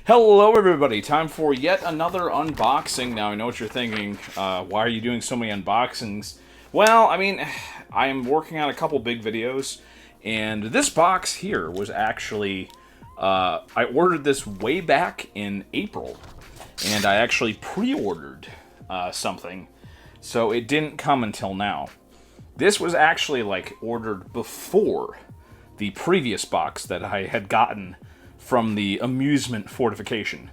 Hello everybody, time for yet another unboxing. Now I know what you're thinking, why are you doing so many unboxings? Well, I mean, I am working on a couple big videos, and this box here was actually, I ordered this way back in April, and I actually pre-ordered something, so it didn't come until now. This was actually like ordered before the previous box that I had gotten from the Amusement Fortification.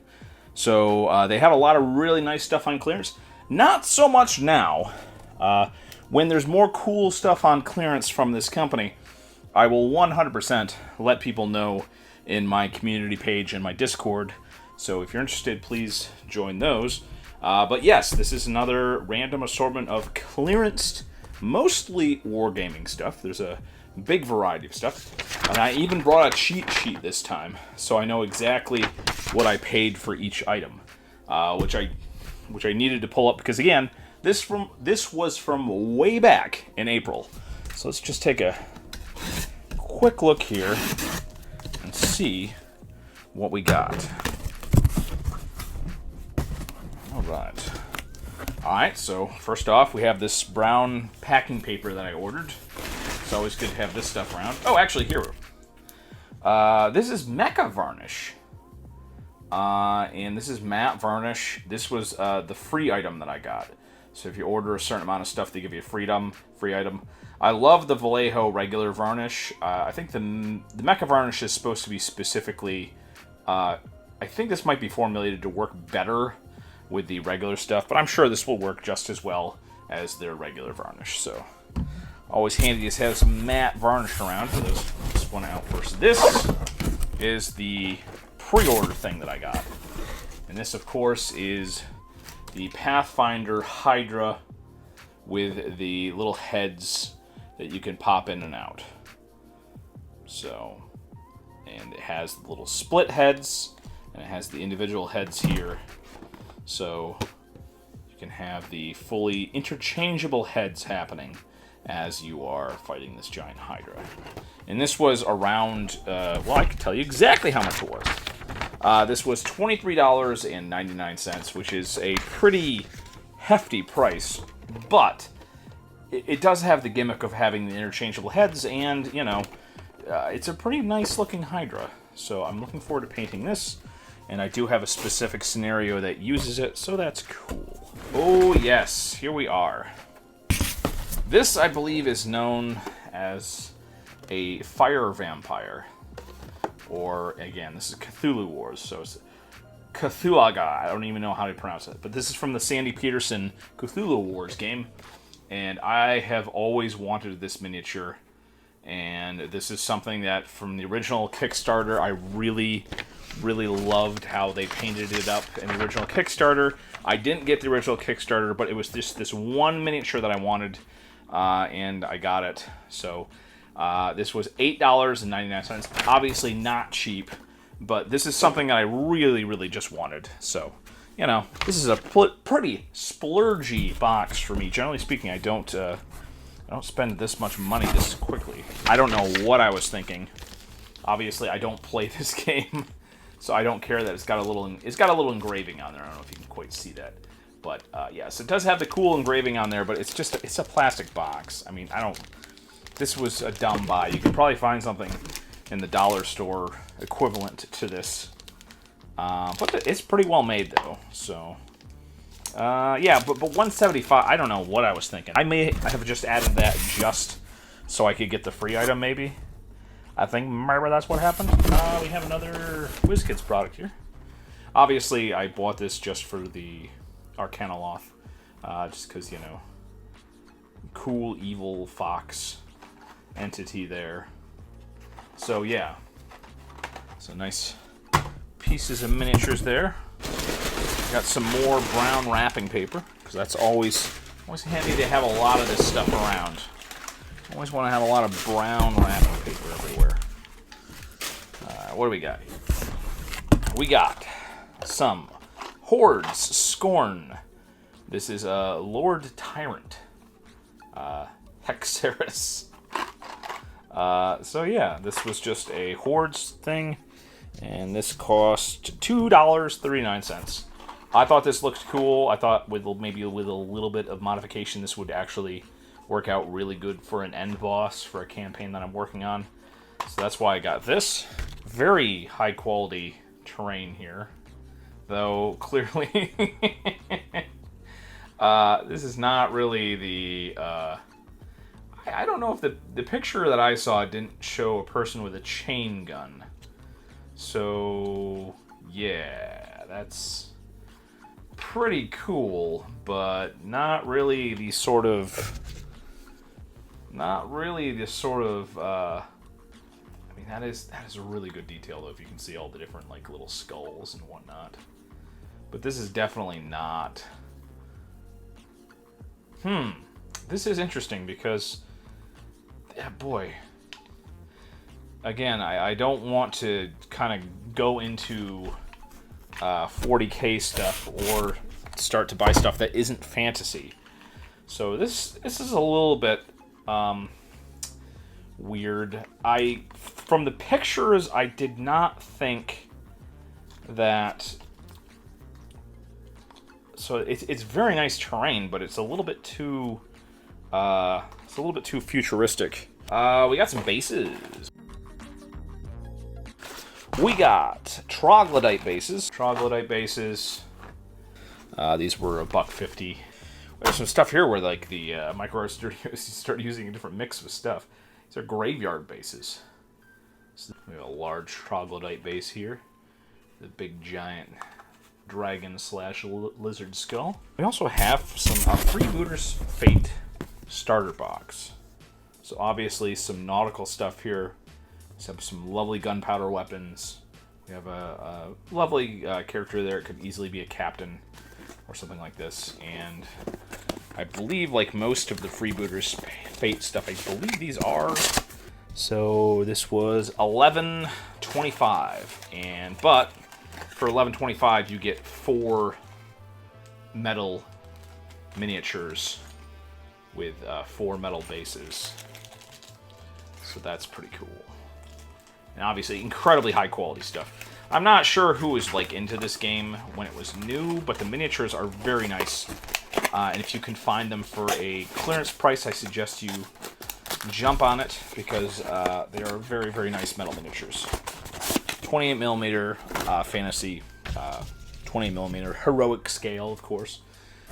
So they have a lot of really nice stuff on clearance. Not so much now. When there's more cool stuff on clearance from this company, I will 100% let people know in my community page and my Discord. So if you're interested, please join those. But yes, this is another random assortment of clearanced, mostly Wargaming stuff. There's a big variety of stuff. And I even brought a cheat sheet this time, so I know exactly what I paid for each item, which I needed to pull up because again, this was from way back in April. So let's just take a quick look here and see what we got. All right. So first off, we have this brown packing paper that I ordered. It's always good to have this stuff around. Oh, actually, here. This is Mecha Varnish. And this is matte varnish. This was the free item that I got. So if you order a certain amount of stuff, they give you a free item. I love the Vallejo regular varnish. I think the Mecha Varnish is supposed to be specifically... I think this might be formulated to work better with the regular stuff, but I'm sure this will work just as well as their regular varnish, so... Always handy to have some matte varnish around for this one out first. This is the pre-order thing that I got. And this, of course, is the Pathfinder hydra with the little heads that you can pop in and out. So, and it has the little split heads, and it has the individual heads here. So, you can have the fully interchangeable heads happening as you are fighting this giant hydra. And this was around, well, I can tell you exactly how much it was. This was $23.99, which is a pretty hefty price, but it does have the gimmick of having the interchangeable heads, and, you know, it's a pretty nice looking hydra. So I'm looking forward to painting this, and I do have a specific scenario that uses it, so that's cool. Oh yes, here we are. This, I believe, is known as a fire vampire. Or, again, this is Cthulhu Wars, so it's Cthulhu. I don't even know how to pronounce it. But this is from the Sandy Peterson Cthulhu Wars game. And I have always wanted this miniature. And this is something that, from the original Kickstarter, I really, really loved how they painted it up in the original Kickstarter. I didn't get the original Kickstarter, but it was just this one miniature that I wanted. And I got it. So this was $8.99. Obviously not cheap, but this is something that I really, really just wanted. So, you know, this is a pretty splurgy box for me. Generally speaking, I don't spend this much money this quickly. I don't know what I was thinking. Obviously, I don't play this game, so I don't care that it's got a little engraving on there. I don't know if you can quite see that. But, yes, it does have the cool engraving on there, but it's a plastic box. I mean, this was a dumb buy. You could probably find something in the dollar store equivalent to this. But it's pretty well made, though. So, yeah, but $175, I don't know what I was thinking. I have just added that just so I could get the free item, maybe. I think maybe that's what happened. We have another WizKids product here. Obviously, I bought this just for the Arcanoloth, just because, you know, cool evil fox entity there. So yeah, so nice pieces of miniatures there. Got some more brown wrapping paper, because that's always handy to have a lot of this stuff around. Always want to have a lot of brown wrapping paper everywhere. What do we got here? We got some Hordes Scorn. This is a Lord Tyrant. Hexeris. So yeah, this was just a Hordes thing. And this cost $2.39. I thought this looked cool. I thought maybe with a little bit of modification, this would actually work out really good for an end boss for a campaign that I'm working on. So that's why I got this. Very high quality terrain here. Though, clearly, this is not really the... I don't know if the picture that I saw didn't show a person with a chain gun. So, yeah, that's pretty cool, but not really the sort of... I mean, that is a really good detail, though, if you can see all the different, like, little skulls and whatnot. But this is definitely not... This is interesting because... Yeah, boy. Again, I don't want to kind of go into 40K stuff or start to buy stuff that isn't fantasy. So this is a little bit weird. From the pictures, I did not think that... So it's very nice terrain, but it's a little bit too futuristic. We got some bases. We got troglodyte bases. These were $1.50. There's some stuff here where like the micro studios start using a different mix of stuff. These are graveyard bases. So we have a large troglodyte base here. The big giant dragon / lizard skull. We also have some Freebooter's Fate starter box. So obviously some nautical stuff here. We have some lovely gunpowder weapons. We have a lovely character there. It could easily be a captain or something like this. And I believe, like most of the Freebooter's Fate stuff, I believe these are. So this was $11.25, but for $11.25 you get 4 metal miniatures with 4 metal bases. So that's pretty cool. And obviously incredibly high quality stuff. I'm not sure who was like into this game when it was new, but the miniatures are very nice. And if you can find them for a clearance price, I suggest you jump on it because they are very, very nice metal miniatures. 28mm fantasy, 20mm heroic scale, of course.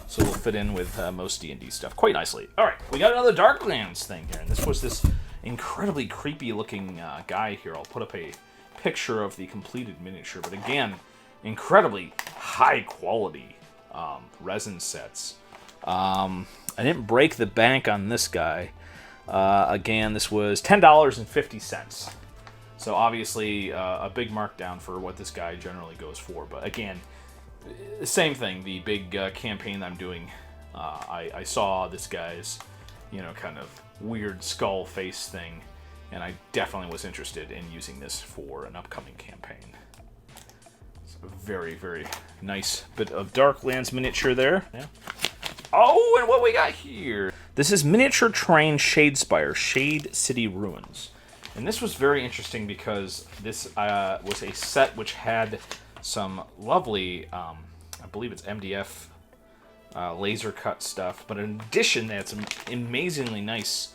So it'll fit in with most D&D stuff quite nicely. All right, we got another Darklands thing here, and this was this incredibly creepy looking guy here. I'll put up a picture of the completed miniature, but again, incredibly high quality resin sets. I didn't break the bank on this guy. Again, this was $10.50. So obviously a big markdown for what this guy generally goes for. But again, same thing. The big campaign I'm doing, I saw this guy's, kind of weird skull face thing, and I definitely was interested in using this for an upcoming campaign. It's a very, very nice bit of Darklands miniature there. Yeah. Oh, and what we got here? This is Miniature Train Shadespire, Shade City Ruins. And this was very interesting because this was a set which had some lovely, I believe it's MDF laser cut stuff, but in addition they had some amazingly nice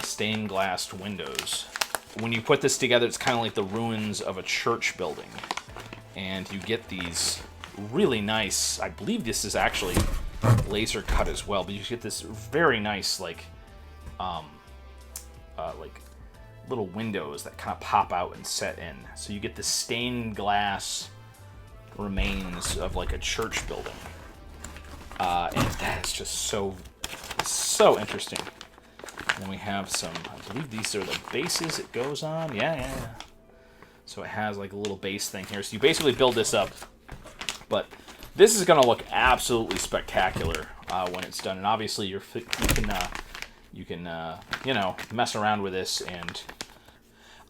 stained glass windows. When you put this together, it's kind of like the ruins of a church building. And you get these really nice, I believe this is actually laser cut as well, but you get this very nice like little windows that kind of pop out and set in. So you get the stained glass remains of like a church building. And that is just so interesting. And then we have some, I believe these are the bases it goes on. Yeah. So it has like a little base thing here. So you basically build this up. But this is going to look absolutely spectacular when it's done. And obviously you can mess around with this, and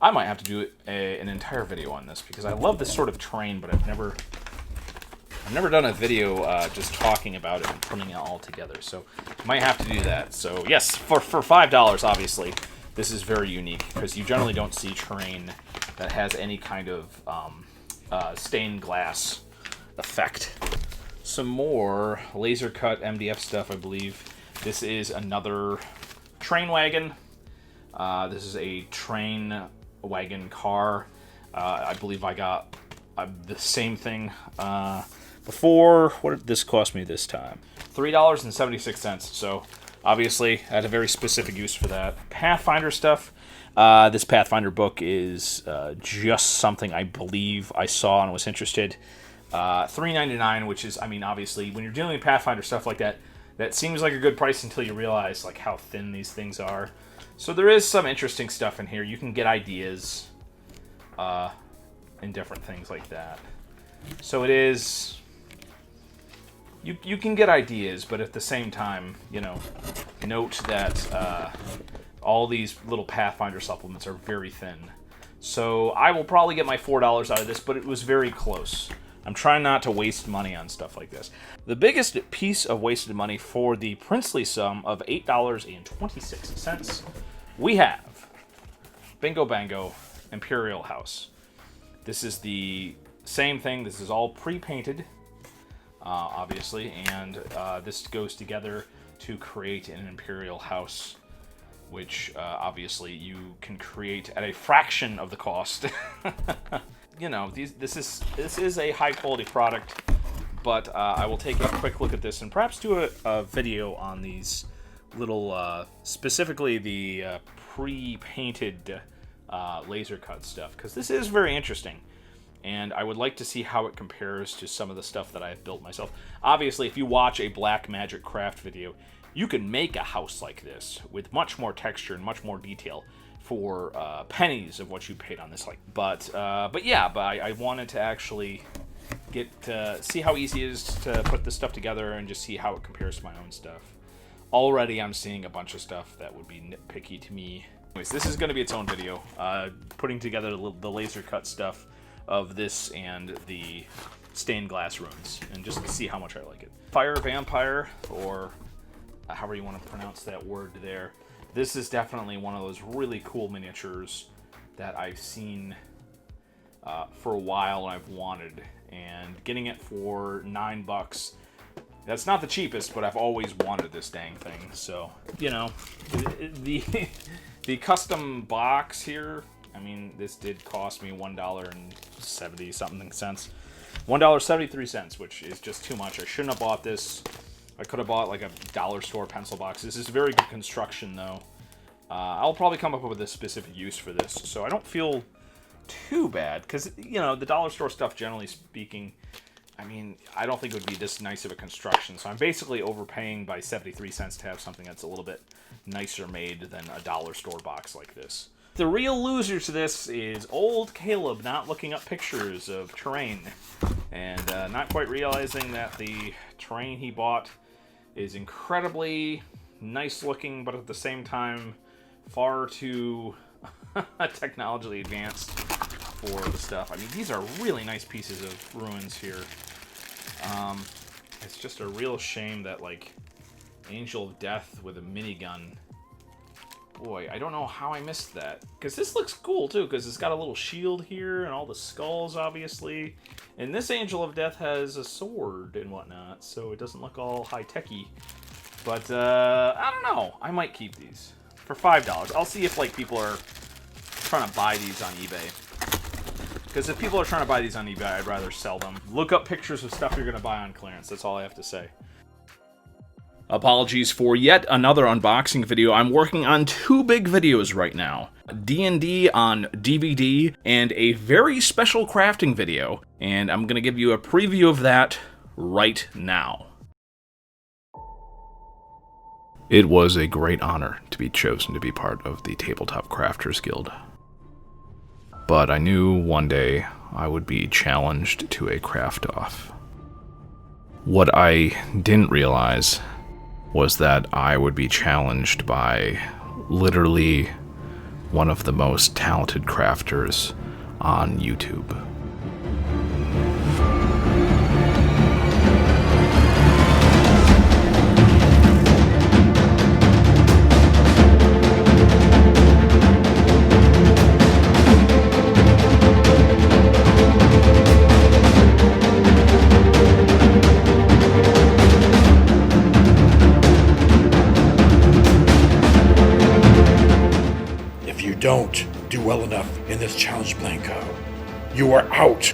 I might have to do an entire video on this because I love this sort of terrain, but I've never done a video just talking about it and putting it all together. So might have to do that. So yes, for $5, obviously, this is very unique because you generally don't see terrain that has any kind of stained glass effect. Some more laser cut MDF stuff, I believe. This is another train wagon. This is a train wagon car. I believe I got the same thing before. What did this cost me this time? $3.76. So obviously I had a very specific use for that. Pathfinder stuff. This Pathfinder book is just something I believe I saw and was interested. $3.99, which is, I mean, obviously when you're dealing with Pathfinder stuff like that, that seems like a good price until you realize like how thin these things are. So there is some interesting stuff in here. You can get ideas and different things like that. So it is, you can get ideas, but at the same time, you know, note that all these little Pathfinder supplements are very thin. So I will probably get my $4 out of this, but it was very close. I'm trying not to waste money on stuff like this. The biggest piece of wasted money for the princely sum of $8.26, we have Bingo Bango Imperial House. This is the same thing. This is all pre-painted, obviously, and this goes together to create an Imperial House, which obviously you can create at a fraction of the cost. You know, this is a high quality product, but I will take a quick look at this and perhaps do a video on these little, specifically the pre-painted laser cut stuff, because this is very interesting, and I would like to see how it compares to some of the stuff that I've built myself. Obviously, if you watch a Black Magic craft video, you can make a house like this with much more texture and much more detail for pennies of what you paid on this. But I wanted to actually get to see how easy it is to put this stuff together and just see how it compares to my own stuff. Already I'm seeing a bunch of stuff that would be nitpicky to me. Anyways, this is going to be its own video, putting together the laser cut stuff of this and the stained glass runes, and just to see how much I like it. Fire Vampire, or however you want to pronounce that word there. This is definitely one of those really cool miniatures that I've seen for a while and I've wanted. And getting it for $9, that's not the cheapest, but I've always wanted this dang thing. So, you know, the custom box here, I mean, this did cost me $1.70 something cents. $1.73, which is just too much. I shouldn't have bought this. I could have bought like a dollar store pencil box. This is very good construction, though. I'll probably come up with a specific use for this, so I don't feel too bad. Because, you know, the dollar store stuff, generally speaking, I mean, I don't think it would be this nice of a construction. So I'm basically overpaying by 73 cents to have something that's a little bit nicer made than a dollar store box like this. The real loser to this is old Caleb not looking up pictures of terrain and not quite realizing that the terrain he bought is incredibly nice looking, but at the same time far too technologically advanced for the stuff. I mean, these are really nice pieces of ruins here. It's just a real shame that, like, Angel of Death with a minigun. Boy, I don't know how I missed that. Because this looks cool, too, because it's got a little shield here and all the skulls, obviously. And this Angel of Death has a sword and whatnot, so it doesn't look all high-techy. But, I don't know. I might keep these for $5. I'll see if, like, people are trying to buy these on eBay. Because if people are trying to buy these on eBay, I'd rather sell them. Look up pictures of stuff you're going to buy on clearance. That's all I have to say. Apologies for yet another unboxing video. I'm working on two big videos right now. D&D on DVD and a very special crafting video. And I'm going to give you a preview of that right now. It was a great honor to be chosen to be part of the Tabletop Crafters Guild. But I knew one day I would be challenged to a craft-off. What I didn't realize was that I would be challenged by literally one of the most talented crafters on YouTube. don't do well enough in this challenge, Blanco, you are out.